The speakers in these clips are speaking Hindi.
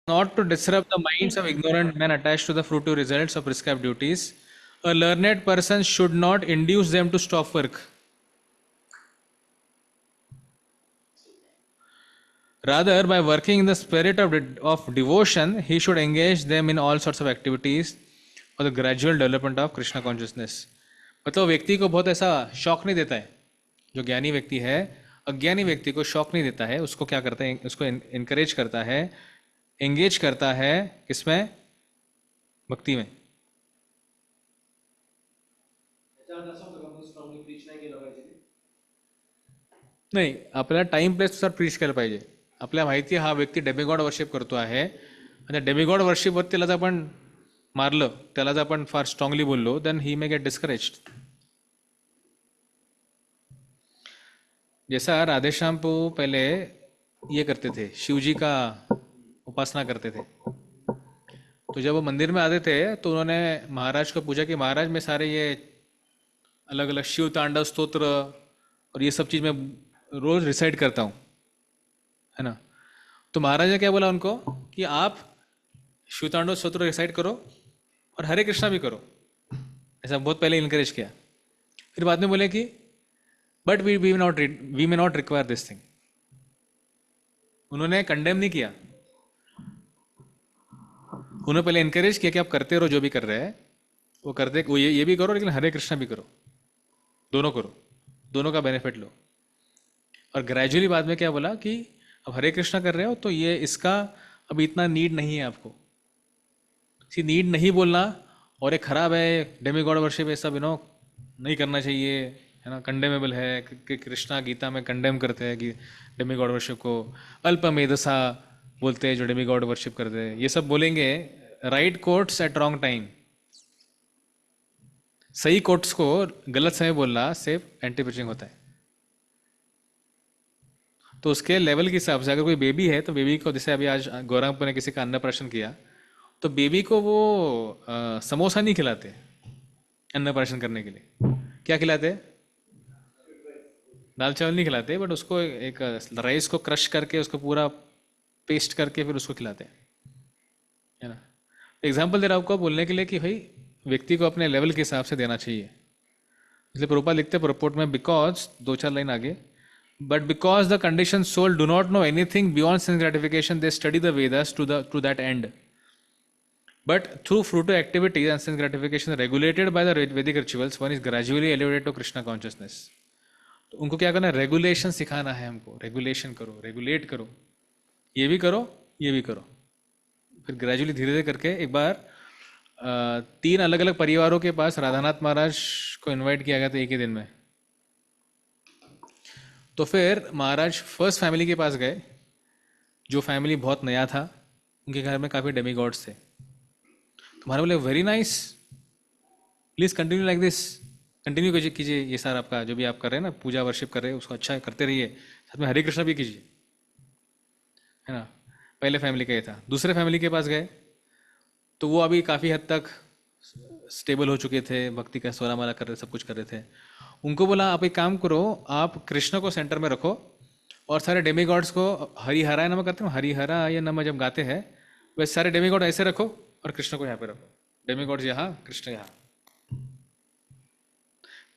not to disrupt the minds of ignorant men attached to the fruitive results of prescribed duties. A learned person should not induce them to stop work. Rather, by working in the spirit of devotion, he should engage them in all sorts of activities for the gradual development of Krishna consciousness. मतलब व्यक्ति को बहुत ऐसा शौक नहीं देता है, जो ज्ञानी व्यक्ति है अज्ञानी व्यक्ति को शौक नहीं देता है, उसको क्या करता है, उसको इनकरेज करता है, एंगेज करता है किसमें, भक्ति में. नाही, आपल्याला टाइम प्लेसनुसार प्रीच केलं पाहिजे. आपल्याला माहिती आहे हा व्यक्ती डेमिगॉड वर्शिप करतो आहे आणि डेमिगॉड वर्शिपवर त्याला जर आपण मारलं, त्याला जर आपण फार स्ट्रॉंगली बोललो, then he may get discouraged. जैसा राधेश्याम को पहले ये करते थे, शिव जी का उपासना करते थे, तो जब वो मंदिर में आते थे तो उन्होंने महाराज को पूछा कि महाराज मैं सारे ये अलग अलग शिव तांडव स्तोत्र और ये सब चीज़ मैं रोज रिसाइट करता हूँ, है ना. तो महाराज ने क्या बोला उनको कि आप शिव तांडव स्तोत्र रिसाइट करो और हरे कृष्णा भी करो. ऐसा बहुत पहले इनकरेज किया. फिर बाद में बोले कि but we may not require this thing. उन्होंने कंडेम नहीं किया, उन्होंने पहले इनकरेज किया कि आप करते रहो जो भी कर रहे हैं, वो करते, वो ये भी करो लेकिन हरे कृष्णा भी करो, दोनों करो, दोनों का बेनिफिट लो. और ग्रेजुअली बाद में क्या बोला कि अब हरे कृष्णा कर रहे हो तो ये इसका अभी इतना नीड नहीं है आपको. सी नीड नहीं बोलना और एक खराब है डेमिगॉड वर्शिप, ये सब नहीं करना चाहिए, है ना, कंडेमेबल है कि कृष्णा गीता में कंडेम करते हैं कि डेमिगॉड वर्शिप को. अल्पमेधसा बोलते हैं जो डेमिगॉड वर्शिप करते हैं, ये सब बोलेंगे. Right quotes at wrong time, सही कोट्स को गलत समय बोलना सिर्फ एंटी प्रीचिंग होता है. तो उसके लेवल के हिसाब से अगर कोई बेबी है तो बेबी को, जैसे अभी आज गौरंगपुर ने किसी का अन्नप्राशन किया, तो बेबी को वो समोसा नहीं खिलाते अन्नप्राशन करने के लिए. क्या खिलाते? दाल चावल नहीं खिलाते, बट उसको एक राइस को क्रश करके उसको पूरा पेस्ट करके फिर उसको खिलाते हैं, है ना. एग्जाम्पल दे रहा हूँ आपको बोलने के लिए कि भाई व्यक्ति को अपने लेवल के हिसाब से देना चाहिए. इसलिए प्रभुपाद लिखते हैं प्रपोर्ट में, बिकॉज, दो चार लाइन आगे, but because the condition soul do not know anything beyond sense gratification, they study the Vedas to that end. But through fruitive activities and sense gratification regulated by the Vedic rituals, one is gradually elevated to Krishna consciousness. तो उनको क्या करना है, रेगुलेशन सिखाना है हमको. रेगुलेशन करो, रेगुलेट करो, ये भी करो, ये भी करो. फिर ग्रेजुअली धीरे धीरे करके एक बार 3 अलग अलग परिवारों के पास राधानाथ महाराज को इनवाइट किया गया था एक ही दिन में. तो फिर महाराज फर्स्ट फैमिली के पास गए, जो फैमिली बहुत नया था, उनके घर में काफ़ी डेमीगॉड्स थे. हमारे बोले very nice, please continue like this, continue कीजिए ये सारा आपका जो भी आप कर रहे हैं ना, पूजा वर्शिप कर रहे हैं उसको अच्छा करते रहिए, साथ में हरे कृष्णा भी कीजिए, है ना. पहले फैमिली का ये था. दूसरे फैमिली के पास गए तो वो अभी काफ़ी हद तक स्टेबल हो चुके थे, भक्ति का स्वरामाला कर रहे, सब कुछ कर रहे थे. उनको बोला आप एक काम करो, आप कृष्ण को सेंटर में रखो और सारे डेमीगॉड्स को हरिहरा नम करते हो, हरिहरा ये नम जब गाते हैं वैसे सारे डेमीगॉड ऐसे रखो और कृष्ण को यहाँ पे रखो. डेमीगॉड्स यहाँ, कृष्ण यहाँ.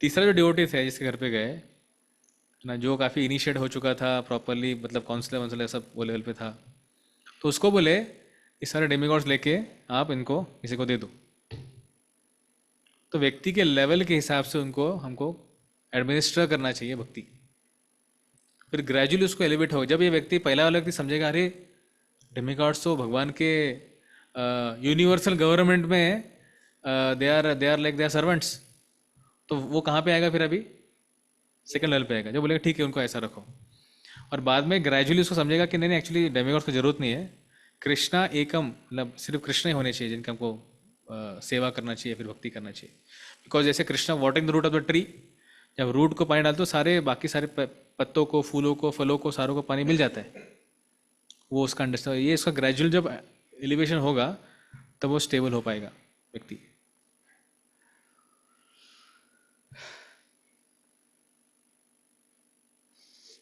तीसरा जो डिवोटी थे जिसके घर पे गए ना, जो काफ़ी इनिशिएट हो चुका था प्रॉपरली, मतलब काउंसलर वाउंसलर सब वो लेवल पे था, तो उसको बोले ये सारे डेमीगॉड्स लेके आप इनको किसी को दे दो. तो व्यक्ति के लेवल के हिसाब से उनको हमको एडमिनिस्टर करना चाहिए भक्ति. फिर ग्रेजुअली उसको एलिवेट हो. जब ये व्यक्ति, पहला वाला व्यक्ति समझेगा अरे डेमीगॉड्स तो भगवान के यूनिवर्सल गवर्नमेंट में they are like they are servants, तो वो कहाँ पे आएगा फिर, अभी सेकंड लेवल पे आएगा. जो बोलेगा ठीक है उनको ऐसा रखो. और बाद में ग्रेजुअली उसको समझेगा कि नहीं नहीं एक्चुअली डेमीगॉड्स की जरूरत नहीं है, कृष्णा एकम, मतलब सिर्फ कृष्ण ही होने चाहिए जिनका हमको सेवा करना चाहिए, फिर भक्ति करना चाहिए. बिकॉज जैसे Krishna watering the root of the tree, जब रूट को पानी डालते हो सारे बाकी सारे पत्तों को, फूलों को, फलों को, सारों को पानी मिल जाता है. वो उसका अंडरस्टैंड, ये इसका ग्रेजुअल जब एलिवेशन होगा तब वो स्टेबल हो पाएगा व्यक्ति.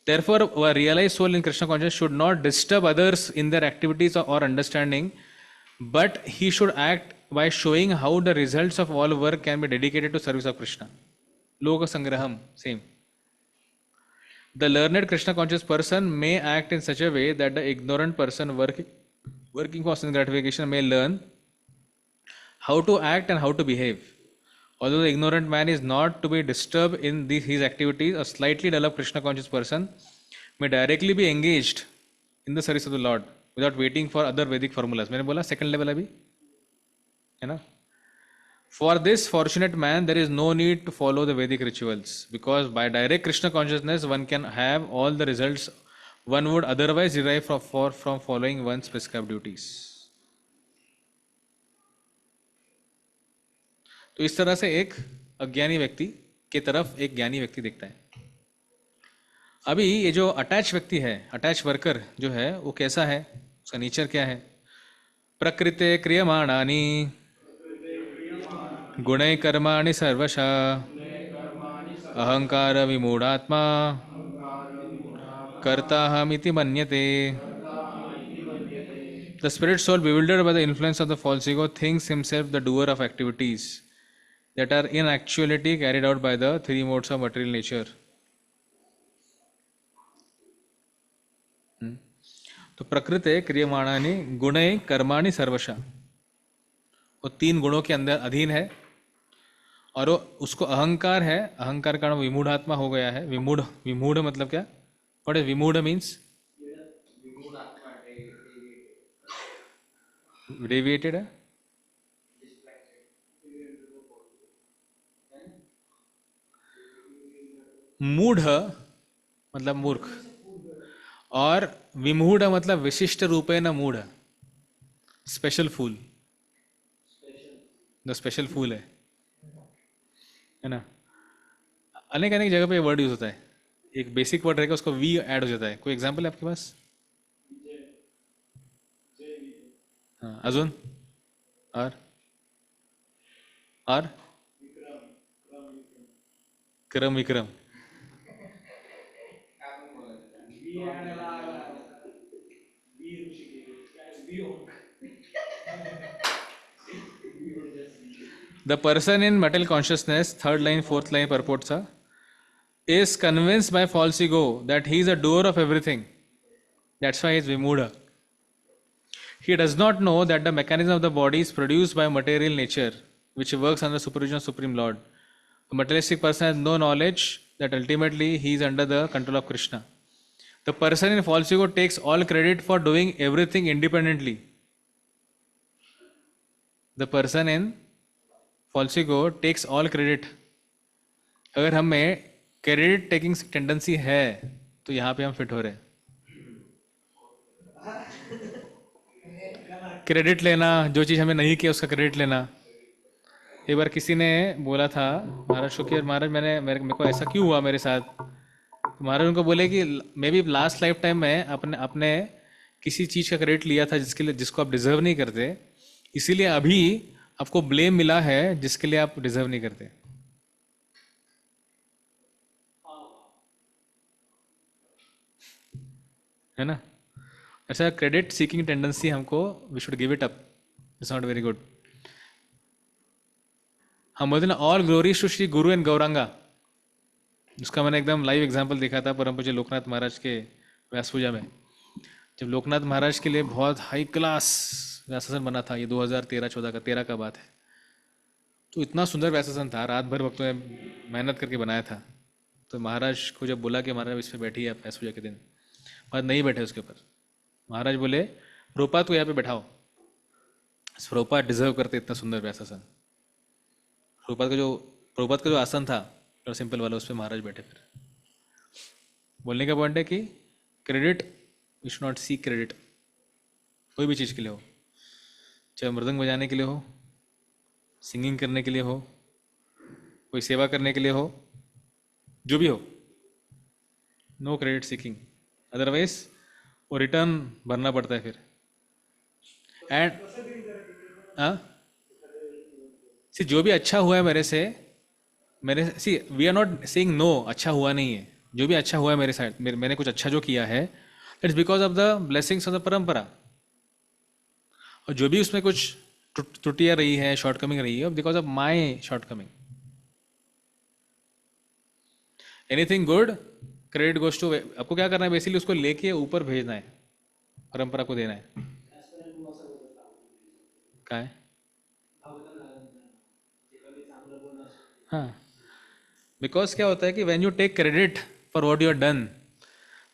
Therefore, a realized soul in Krishna consciousness should not disturb others in their activities or understanding, but he should act by showing how the results of all work can be dedicated to service of Krishna. Loka Sangraham, same. The learned Krishna conscious person may act in such a way that the ignorant person working for sense gratification may learn how to act and how to behave. Although the ignorant man is not to be disturbed in his activities, a slightly developed Krishna conscious person may directly be engaged in the service of the Lord without waiting for other Vedic formulas. मैंने बोला second level अभी है ना. For this fortunate man, there is no need to follow the Vedic rituals, because by direct Krishna consciousness one can have all the results one would otherwise derive from following one's prescribed duties. तो इस तरह से एक अज्ञानी व्यक्ति की तरफ एक ज्ञानी व्यक्ति दिखता है. अभी ये जो अटैच व्यक्ति है, अटैच वर्कर जो है, वो कैसा है, उसका नेचर क्या है? प्रकृते क्रियमाणानि गुणै कर्माणि सर्वशः अहंकार विमूढ़ात्मा कर्ताहमिति मन्यते. The spirit soul, bewildered by the influence of the false ego, thinks himself the doer of activities that are in actuality carried out by the three modes of material nature. तो प्रकृते क्रियमाणानि गुणै कर्माणि सर्वशः, वो तीन गुणों के अंदर अधीन है और वो उसको अहंकार है. अहंकार का कारण विमूढ़ात्मा हो गया है. विमूढ़, विमूढ़ मतलब क्या? व्हाट इज विमूढ़ मीन्स? डेविएटेड है. मूढ़ मतलब मूर्ख, और विमूढ़ मतलब विशिष्ट रूपेण मूढ़, स्पेशल फूल. द स्पेशल फूल है ना. अनेक अनेक जगह पे वर्ड यूज होता है. एक बेसिक वर्ड रहेगा, उसको वी ऐड हो जाता है. कोई एग्जांपल है आपके पास? हाँ, अजून और क्रम Vikram. The person in material consciousness, third line, fourth line purports are, is convinced by false ego that he is a doer of everything. That's why he is vimudha. He does not know that the mechanism of the body is produced by material nature, which works under the supervision of Supreme Lord. The materialistic person has no knowledge that ultimately he is under the control of Krishna. The person in false ego takes all credit for doing everything independently. The person in false ego takes all credit. अगर हमें क्रेडिट टेकिंग टेंडेंसी है तो यहाँ पे हम फिट हो रहे हैं. क्रेडिट लेना, जो चीज़ हमें नहीं किया उसका क्रेडिट लेना. एक बार किसी ने बोला था महाराज को कि महाराज मेरे को ऐसा क्यों हुआ मेरे साथ. तो महाराज उनको बोले कि may be last life time में अपने किसी चीज़ का क्रेडिट लिया था जिसको आप डिजर्व नहीं करते, इसीलिए अभी आपको ब्लेम मिला है जिसके लिए आप डिजर्व नहीं करते. है ना. ऐसा क्रेडिट सीकिंग टेंडेंसी हमको, we should give it up. It's not very good. हम बोलते ना all glories to Shri Guru and Gauranga. उसका मैंने एकदम लाइव एग्जांपल देखा था परम पूज्य लोकनाथ महाराज के व्यास पूजा में. जब लोकनाथ महाराज के लिए बहुत हाई क्लास व्यासासन बना था, ये 2013-14 का 13 का बात है, तो इतना सुंदर व्यासासन था, रात भर भक्तों ने मेहनत करके बनाया था. तो महाराज को जब बोला कि महाराज इस पर बैठिए आप व्यास पूजा के दिन, महाराज नहीं बैठे उसके ऊपर. महाराज बोले प्रभुपाद को यहाँ पे बैठाओ, प्रभुपाद डिजर्व करते इतना सुंदर व्यासासन. प्रभुपाद का जो आसन था और सिंपल वाला, उस पर महाराज बैठे. फिर बोलने का पॉइंट है कि credit, you should not seek credit. कोई भी चीज़ के लिए हो, चाहे मृदंग बजाने के लिए हो, सिंगिंग करने के लिए हो, कोई सेवा करने के लिए हो, जो भी हो, नो क्रेडिट सीकिंग. अदरवाइज वो रिटर्न भरना पड़ता है फिर. एंड सी जो भी अच्छा हुआ है मेरे से we are not saying no, अच्छा हुआ नहीं है, जो भी अच्छा हुआ है मेरे साथ, मैंने कुछ अच्छा जो किया है, it's because of the blessings of the परंपरा। और जो भी उसमें कुछ त्रुटियां रही है, शॉर्टकमिंग रही है, because of my shortcoming. Anything good, credit goes to, आपको क्या करना है बेसिकली, उसको लेके ऊपर भेजना है, परंपरा को देना है। काय हाँ, बिकॉज क्या होता है कि when you take credit for what you are done,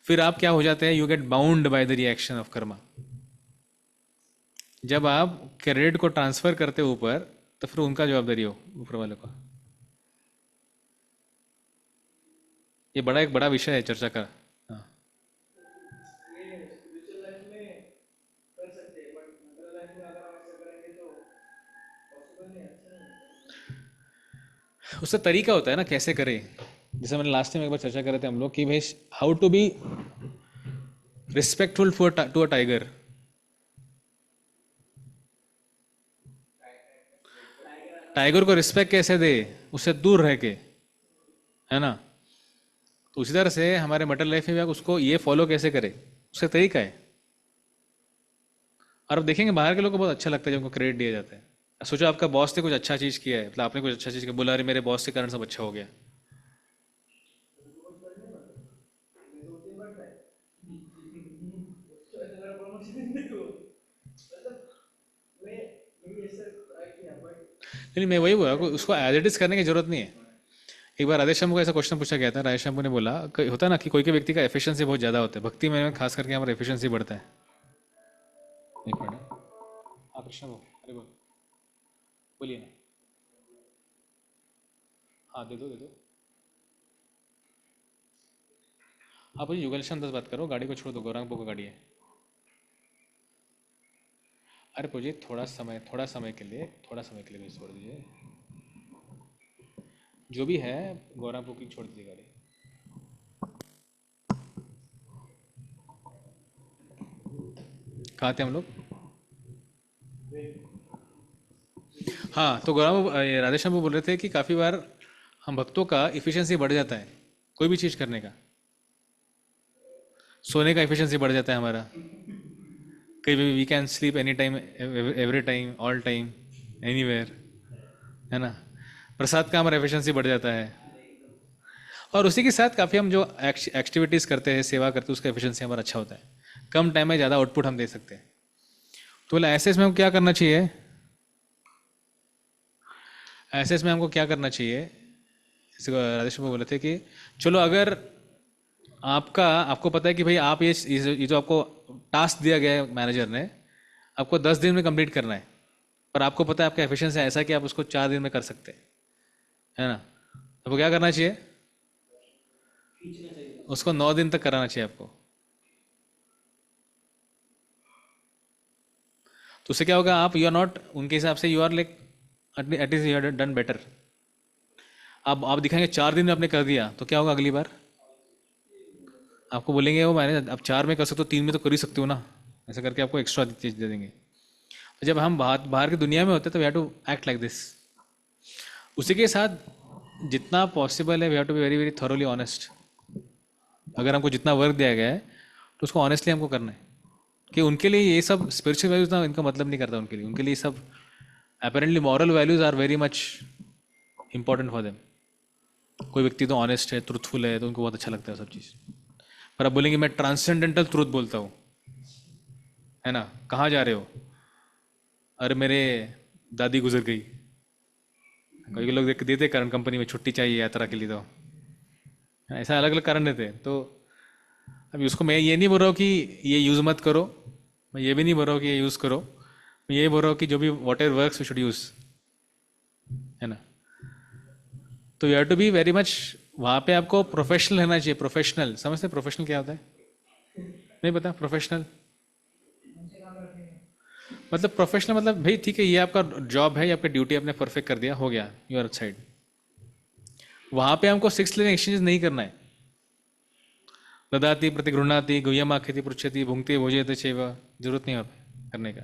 फिर आप क्या हो जाते हैं, you get bound by the reaction of karma. जब आप क्रेडिट को ट्रांसफर करते हो ऊपर, तो फिर उनका जवाबदारी हो ऊपर वाले को। ये बड़ा एक बड़ा विषय है चर्चा का। हाँ, उसका तरीका होता है ना कैसे करें। जैसे मैंने लास्ट टाइम एक बार चर्चा करे थे हम लोग कि भाई, how to be respectful for to a tiger. Tiger को रिस्पेक्ट कैसे दे, उससे दूर रह के, है ना। तो उसी तरह से हमारे मटर लाइफ में भी आप उसको ये फॉलो कैसे करें, उसका तरीका है। और अब देखेंगे बाहर के लोग को बहुत अच्छा लगता है जब उनको क्रेडिट दिया जाता है। सोचो आपका बॉस ने कुछ अच्छा चीज़ किया है, मतलब आपने कुछ अच्छा चीज़ किया, बोला अरे मेरे बॉस के कारण सब अच्छा हो गया। नहीं, मैं वही बोला, उसको एज इट इज करने की जरूरत नहीं है। एक बार राधेश्याम को ऐसा क्वेश्चन पूछा गया था, राधेश्याम ने बोला होता है ना कि कोई के व्यक्ति का एफिशिएंसी बहुत ज़्यादा होता है, भक्ति में खास करके हमारा एफिशिएंसी बढ़ता है। एक मिनट। हाँ कृष्ण बोल, अरे बोल, बोलिए ना। हाँ दे दो दे दो। आप मुझे युगल दस बात करो, गाड़ी को छोड़ दो, गौरांगपुर की गाड़ी है। अरे पूछिए, थोड़ा समय के लिए भी छोड़ दीजिए, जो भी है गौरांगपुर की छोड़ दीजिए गाड़ी। कहाँ थे हम लोग? हाँ, तो गौरांग राधेश्याम बोल रहे थे कि काफ़ी बार हम भक्तों का इफिशिएंसी बढ़ जाता है कोई भी चीज़ करने का। सोने का इफिशिएंसी बढ़ जाता है हमारा, कहीं भी we can sleep any time, every time, all time, anywhere, है ना। प्रसाद का हमारा एफिशिएंसी बढ़ जाता है। और उसी के साथ काफ़ी हम जो एक्टिविटीज़ करते हैं, सेवा करते हैं, उसका एफिशिएंसी हमारा अच्छा होता है, कम टाइम में ज़्यादा आउटपुट हम दे सकते हैं। तो बोला ऐसे इसमें हमको क्या करना चाहिए, ऐसे इसमें हमको क्या करना चाहिए। जैसे राजेश भाई बोले थे कि चलो अगर आपको पता है कि भाई आप ये जो आपको टास्क दिया गया है मैनेजर ने, आपको 10 दिन में कंप्लीट करना है, पर आपको पता है आपका एफिशिएंसी ऐसा है कि आप उसको 4 दिन में कर सकते हैं, है ना। आपको क्या करना चाहिए, उसको 9 दिन तक कराना चाहिए आपको। तो उससे क्या होगा, आप यू आर नॉट, उनके हिसाब से you are like at least you are done better. आप दिखाएंगे 4 दिन में आपने कर दिया, तो क्या होगा अगली बार आपको बोलेंगे वो मैंने अब 4 में कर सकते हो, 3 में तो कर ही सकते हो ना, ऐसा करके आपको एक्स्ट्रा चीज दे देंगे। और जब हम बाहर बाहर की दुनिया में होते हैं तो we have to act like this. उसी के साथ जितना पॉसिबल है we have to be very very thoroughly honest. अगर हमको जितना वर्क दिया गया है तो उसको ऑनेस्टली हमको करना है। कि उनके लिए ये सब स्पिरिचुअल वैल्यूज ना इनका मतलब नहीं करता, उनके लिए सब apparently moral values are very much important for them. कोई व्यक्ति तो ऑनेस्ट है, ट्रूथफुल है, तो उनको बहुत अच्छा लगता है सब चीज़। पर आप बोलेंगे मैं ट्रांसेंडेंटल ट्रूथ बोलता हूँ, है ना, कहाँ जा रहे हो, अरे मेरे दादी गुजर गई। कई लोग देख देते कारण कंपनी में छुट्टी चाहिए यात्रा के लिए, तो ऐसा अलग अलग कारण रहते हैं। तो अभी उसको मैं ये नहीं बोल रहा हूँ कि ये यूज़ मत करो, मैं ये भी नहीं बोल रहा हूँ कि ये यूज़ करो, मैं ये बोल रहा हूँ कि जो भी whatever works we should use, है ना। तो you have to be very much, वहाँ पे आपको प्रोफेशनल रहना चाहिए। प्रोफेशनल समझते हैं प्रोफेशनल क्या होता है? नहीं पता प्रोफेशनल मतलब? प्रोफेशनल मतलब भाई ठीक है, ये आपका जॉब है, ये आपका ड्यूटी आपने परफेक्ट कर दिया, हो गया, यू आर साइड। वहाँ पे हमको 6 लेन एक्सचेंज नहीं करना है। ददाती प्रतिगृहणाति गुह्यमाख्यति पृच्छति भुंक्ति भोजयते चैव, जरूरत नहीं है वहाँ पे करने का।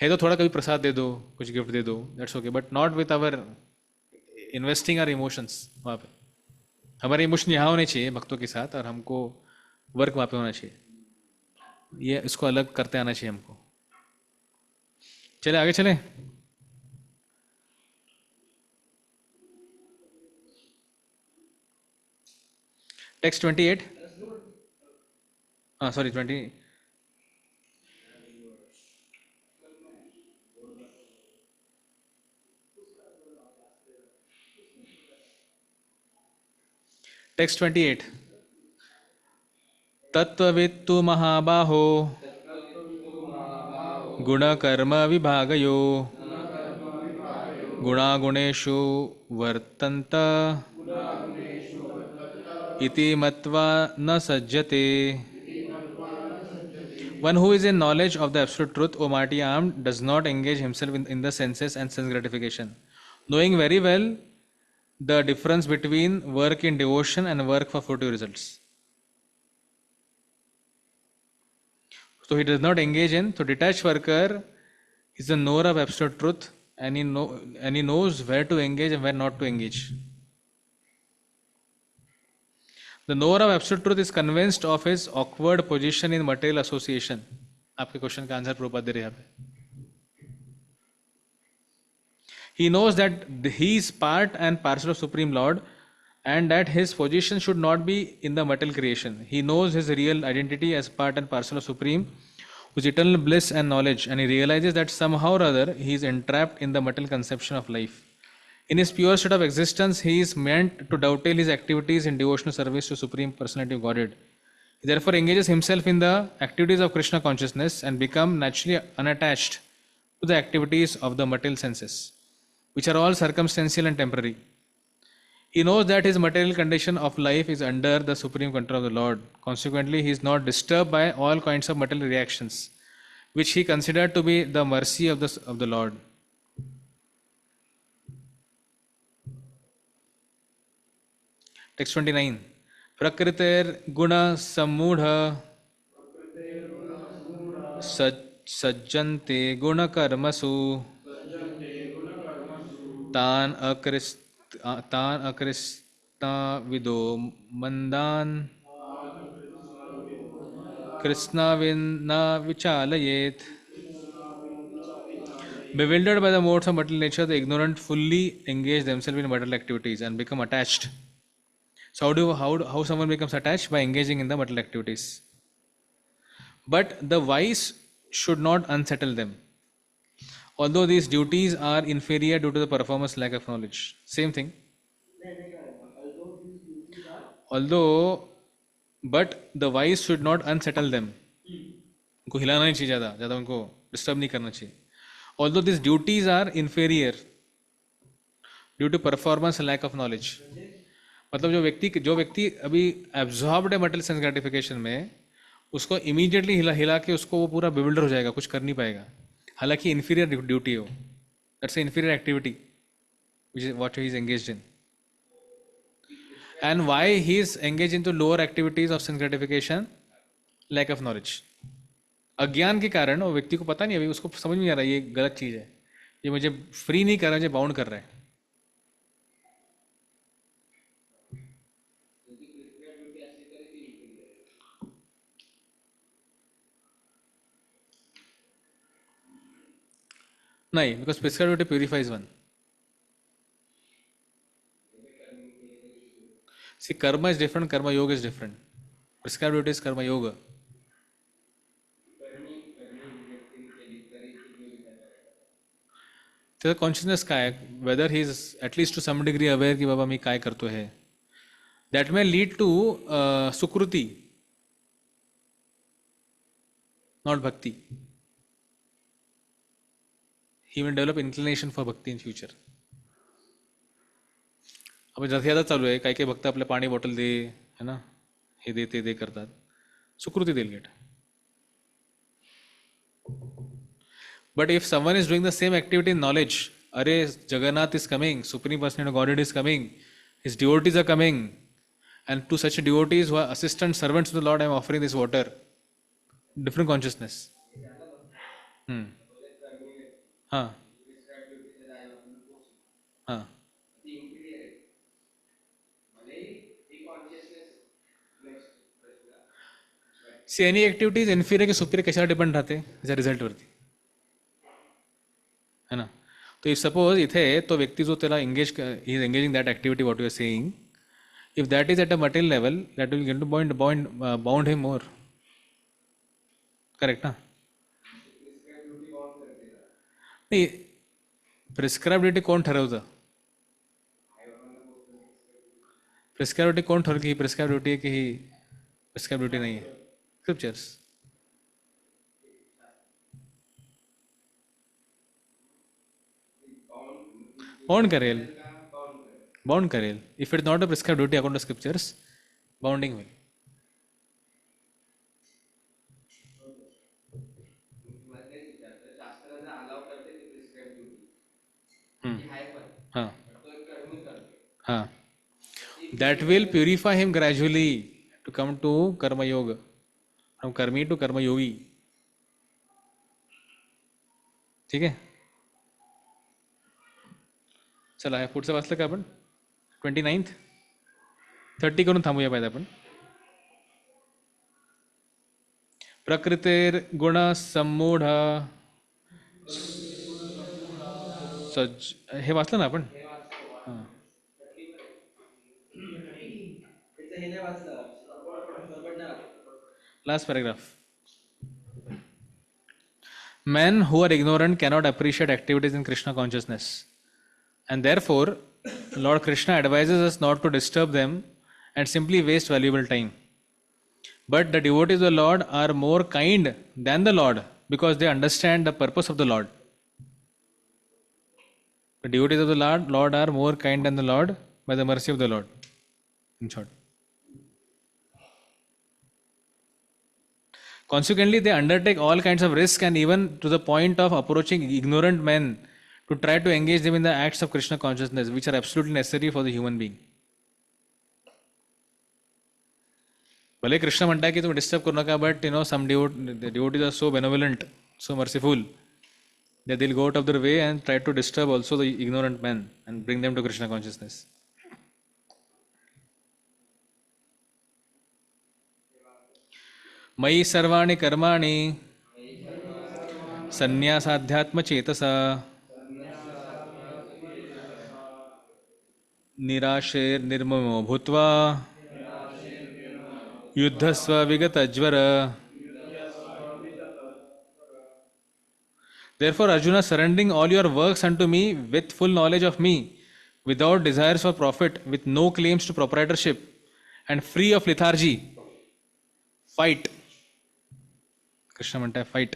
है तो थोड़ा कभी प्रसाद दे दो, कुछ गिफ्ट दे दो, that's okay, but not with our investing our emotions वहाँ पे। हमारे इमोशन यहाँ होने चाहिए भक्तों के साथ, और हमको वर्क वहाँ पे होना चाहिए। ये इसको अलग करते आना चाहिए हमको। चले आगे चले। टेक्स्ट 28। हाँ सॉरी 20। टेक्स्ट 28। तत्त्ववित्तु महाबाहो गुणकर्म विभागयो गुणागुणेषु वर्तन्त इति मत्वा न सज्जते। One who is in knowledge of the absolute truth, O mighty armed, does not engage himself in the senses and sense gratification, knowing very well the difference between work in devotion and work for fruitive results. So he does not engage in. So detached worker is the knower of absolute truth, and he knows where to engage and where not to engage. The knower of absolute truth is convinced of his awkward position in material association. आपके क्वेश्चन का आंसर प्रभुपाद दे रहे हैं यहाँ पे। He knows that he is part and parcel of Supreme Lord, and that his position should not be in the material creation. He knows his real identity as part and parcel of Supreme, whose eternal bliss and knowledge, and he realizes that somehow or other he is entrapped in the material conception of life. In his pure state of existence, he is meant to dovetail his activities in devotional service to Supreme Personality of Godhead. He therefore engages himself in the activities of Krishna consciousness and becomes naturally unattached to the activities of the material senses, which are all circumstantial and temporary. He knows that his material condition of life is under the supreme control of the Lord. Consequently, he is not disturbed by all kinds of material reactions, which he considered to be the mercy of the Lord. Text 29. Prakritir guna sammudha sajjante guna karmasu तान अकृष्टा विदो मंदान कृष्णाविन्ना विचालयेत. Bewildered by the modes of material nature, the ignorant fully engage themselves in material activities and become attached. So how someone becomes attached? By engaging in the material activities. But the wise should not unsettle them, although these duties are inferior due to the performer's lack of knowledge. Same thing. Although, but the wise should not unsettle them. उनको हिलाना नहीं चाहिए, ज़्यादा ज़्यादा उनको डिस्टर्ब नहीं करना चाहिए. Although these duties are inferior due to performance lack of knowledge. मतलब जो व्यक्ति अभी एब्जॉर्ब्ड है मटेरियल सेंस ग्रेटिफिकेशन में, उसको इमीडिएटली हिला हिला के उसको वो पूरा बिविल्डर हो जाएगा, कुछ कर नहीं पाएगा, हालांकि इन्फीरियर ड्यूटी हो. That's a inferior activity which is what he is engaged in. And why he is engaged into lower activities of sense gratification? Lack of knowledge. अज्ञान के कारण वो व्यक्ति को पता नहीं, अभी उसको समझ में नहीं आ रहा ये गलत चीज़ है, ये मुझे फ्री नहीं कर रहा, मुझे बाउंड कर रहा है. नहीं, because prescribed duty purifies one. See, karma is different, karma yoga is different. Prescribed duty is karma yoga. त्याचा कॉन्शियसनेस काय, whether he is at least to some degree aware की बाबा मी काय करतो आहे, दॅट मे लीड टू सुकृती, not bhakti. He will develop inclination for bhakti in future. आपण रथयात्रा चालू आहे, काही काही भक्त आपल्या पाणी बॉटल दे, है ना, हे दे ते दे करतात, सुकृती देईल gate. But if someone is doing the same activity in knowledge, Arey, Jagannath is coming, Supreme Personality of Godhead is coming, his devotees are coming, and to such devotees who are assistant servants of the Lord, I am offering this water. Different consciousness. हाँ हाँ see any activity is inferior की सुपिरियर कशावर डिपेंड राहते, त्याच्या रिझल्टवरती, है ना. तो इफ सपोज इथे तो व्यक्ती जो त्याला engage he is engaging that activity what you are saying, if that is at a material level that will get to bound him more. Correct ना. नाही, प्रिस्क्रायबिलिटी कोण ठरवतं? प्रिस्क्रायबिलिटी कोण ठरवतं की ही प्रिस्क्रायबिलिटी आहे की ही प्रिस्क्रायबिलिटी नाही आहे? स्क्रिप्चर्स. बाउंड करेल. If it not a prescribe duty according to scriptures, bounding होईल. हां हां. That will purify him gradually to come to karmayoga, from karmi to karmayogi. ठीक आहे. चला पुढचं वाचलं का आपण? 29th 30 करून थांबूया पाहिजे आपण. प्रकृतीर गुण सम्मूढ सज्ज, हे वाचलं ना आपण? हां. Last paragraph. Men who are ignorant cannot appreciate activities in Krishna consciousness, and therefore Lord Krishna advises us not to disturb them and simply waste valuable time. But the devotees of the Lord are more kind than the Lord because they understand the purpose of the Lord. The devotees of the Lord are more kind than the Lord by the mercy of the Lord. In short. Consequently, they undertake all kinds of risk and even to the point of approaching ignorant men to try to engage them in the acts of Krishna consciousness, which are absolutely necessary for the human being. भले कृष्ण म्हणताय की तुम्ही डिस्टर्ब करू नका, but you know some devotees are so benevolent, so merciful that they'll go out of their way and try to disturb also the ignorant men and bring them to Krishna consciousness. मयि सर्वाणि कर्माणि संन्यासाध्यात्मचेतसा निराशेर्निर्ममो भूत्वा युद्धस्व विगतज्वर. Therefore, Arjuna, surrendering all your works unto me with full knowledge of me, without desires for profit, with no claims to proprietorship, and free of lethargy, fight. Krishna म्हणताय fight.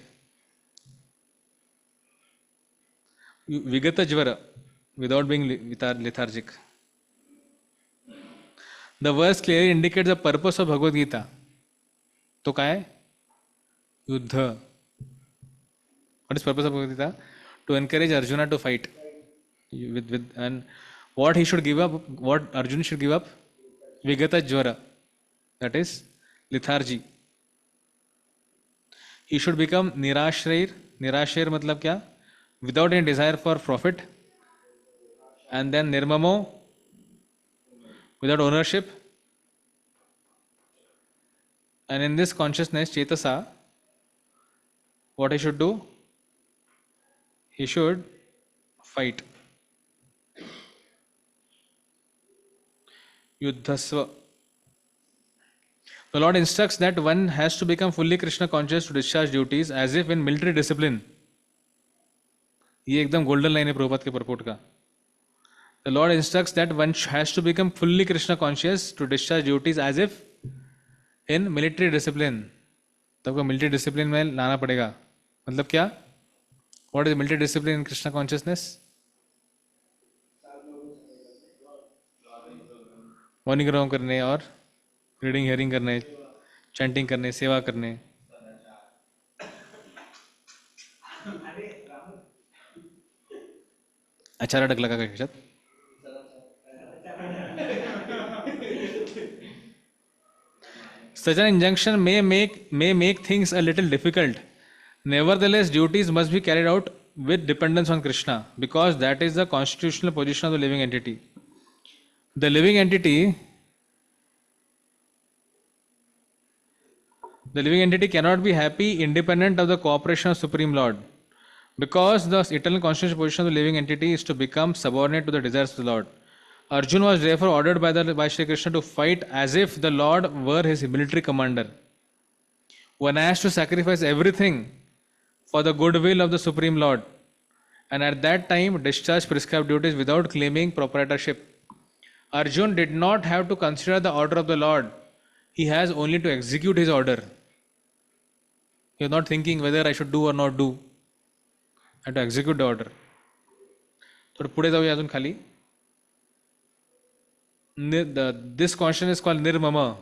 Vigatajvara, without being lethargic. The verse clearly indicates the purpose of Bhagavad Gita. तो काय? युद्ध. What is purpose of Bhagavad Gita? To encourage Arjuna to fight. And what he should give up, what Arjuna should give up? Vigatajvara. That is lethargy. He should become nirashrair. Nirashrair मतलब क्या? Without any desire for profit. And then nirmamo, without ownership. And in this consciousness, chetasa, what he should do? He should fight. Yuddhasva. The Lord instructs that one has to become fully Krishna conscious to discharge duties as if in military discipline. ये एकदम गोल्डन लाइन है प्रभुपाद के परपोर्ट का. The Lord instructs that one has to become fully Krishna conscious to discharge duties as if in military discipline. तो आपको military discipline में लाना पड़ेगा. मतलब क्या? What is military discipline in Krishna consciousness? Morning round करने और रीडिंग हियरिंग करने, चैंटिंग करने, सेवा करने. अच्छा रटक लगा का ह्याच्यात. Such an injunction may make things a little difficult. Nevertheless, duties must be carried out with dependence on Krishna, because that is the constitutional position of the living entity. The living entity The living entity cannot be happy independent of the cooperation of Supreme Lord. Because the eternal constitutional position of the living entity is to become subordinate to the desires of the Lord. Arjun was therefore ordered by Shri Krishna to fight as if the Lord were his military commander. One has to sacrifice everything for the goodwill of the Supreme Lord, and at that time discharge prescribed duties without claiming proprietorship. Arjun did not have to consider the order of the Lord, he has only to execute his order. He is not thinking whether I should do or not do. I have to execute the order. थोडं पुढे जाऊया अजून खाली. This question is called nirmama,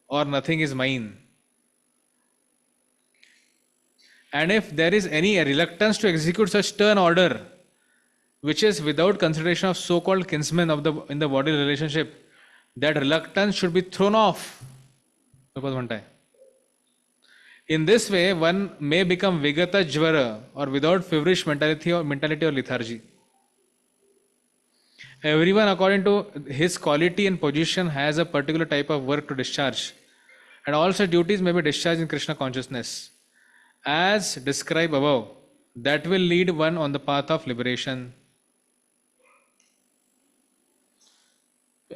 or nothing is mine. And if there is any reluctance to execute such stern order, which is without consideration of so-called kinsmen in the body relationship, that reluctance should be thrown off. In this way, one may become vigata jvara, or without feverish mentality or lethargy. Everyone, according to his quality and position, has a particular type of work to discharge, and all such duties may be discharged in Krishna consciousness, as described above. That will lead one on the path of liberation.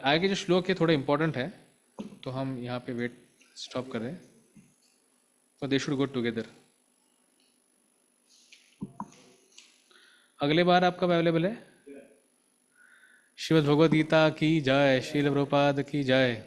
आगे जो श्लोक है थोड़ा इंपॉर्टेंट है, तो हम यहाँ पे वेट स्टॉप कर रहे हैं. So they should go together. अगले बार आप कब अवेलेबल है? श्रीमद् भगवद गीता की जय. श्रील प्रभुपाद की जय.